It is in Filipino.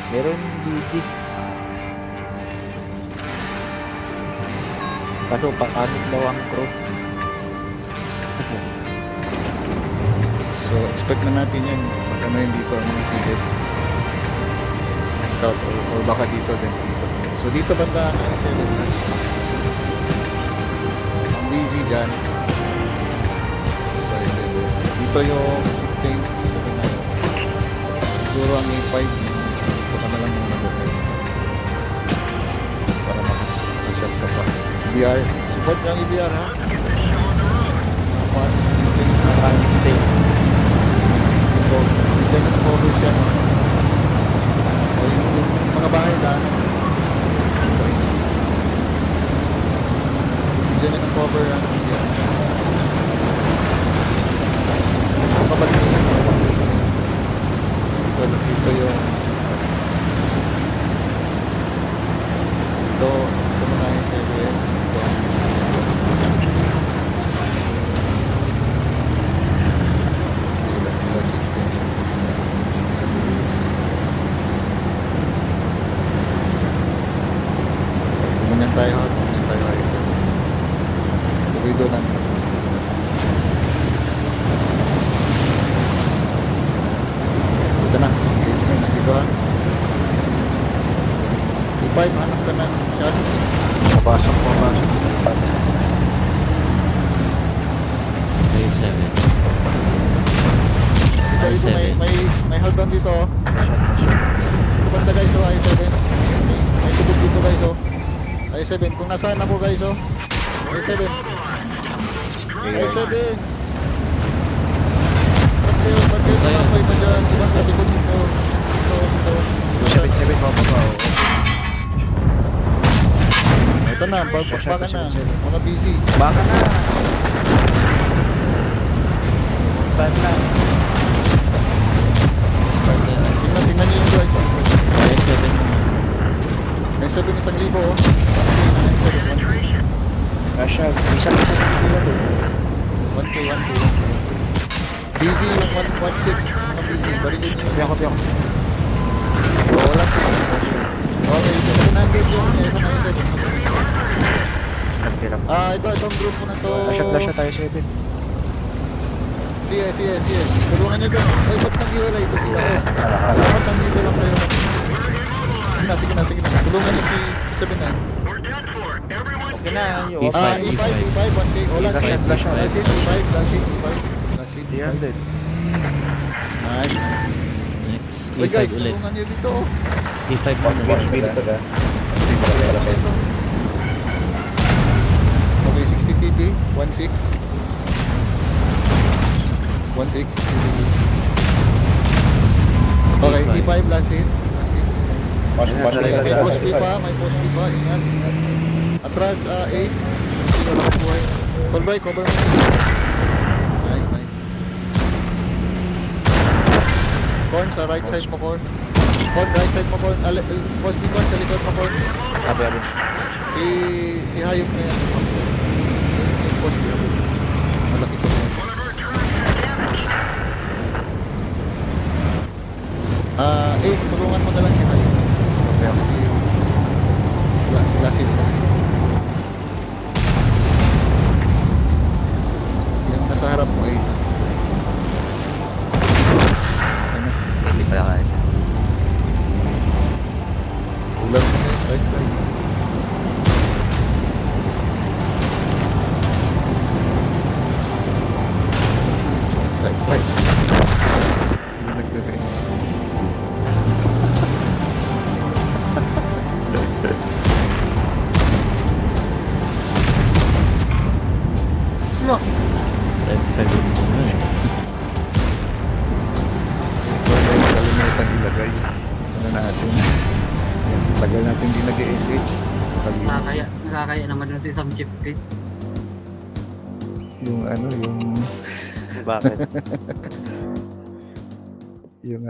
Meron GG. Kaso pakanit daw ang crew. So, expect na natin yan. Magkano yun dito ang mga CS. Scout or baka dito din dito. So, dito banda ang I7 na. Ang busy dyan. I7. Dito yung things. Dito na yun. Siguro ang A5. Dito ka na lang muna doon. Para makashot ka pa. EBR. Support nyo ang EBR ha. Things na Pakanit. so, hindi na na-cover siya. O yung mga bahay lang. Hindi na na-cover ang media. Kapabalik na ito yung ito muna yung series. Sila checkpoint sa bilis. Kumunyan tayo ha, kumunyan tayo ha isa. Tuloy doon lang. Ito na, engagement nandito ha. E5, hanap ka ng shot. Papasok. I7. Dito may hold on dito oh. Ito banda guys oh, I7. May tubog dito guys oh. I7, kung nasaan ako guys oh. I7. I7. Ba't kayo tumakoy pa dyan? Diba sabi ko dito. Dito. 7-7 bababa. Ito na, baka na. Mga busy. Baka na. Baka. Tingnan nyo yung guys. I7. I7 isang libo oh. 1K na I7. 1K. Kasha. Isa nila doon. 1K. Busy yung 1.6. Mga busy. Barikin nyo yung Biyak ko. wala siya. Okay, ito na yung isang I7. Nagtirap. Itong group mo na to. Lasya tayo 7. Sige. Tulungan nyo doon. Ay, ba't nag-iwalay ito sila ko? Ba't nandito lang kayo? Sige na. Tulungan nyo si 79. Okay na. Yung E5. E5, 1K. Wala Flash siya. it, flash it. Flash it, E5. Nice. Next. Uy guys, E5 ulit. tulungan nyo dito. E5 muna. Okay, 60 TP. 1.6. 1.6. Okay, E5, last hit. May post B pa. Ingat. Atras, Ace. Sino nakabuhay? Tolbay, cover mo. Nice. Corn, sa right side mo, Corn. Right side mo, Corn. Post B, Corn, sa likod mo, Corn. Sabi. Si Hayop na yan. Yung post B. Malaki ko na yan. Ace, tulungan mo na lang si Hayop. Sila sila. Yung nasa harap mo ay nasa straight. Ano? Hindi pala kaya. Ulan mo na. Right. Hindi nagbe-break. I5 muna eh. Kalimutan ilagay. Ano natin? Yan, tagal natin di nag-SH. Nakakaya naman na si Sam Chip eh. Yung Bakit? yung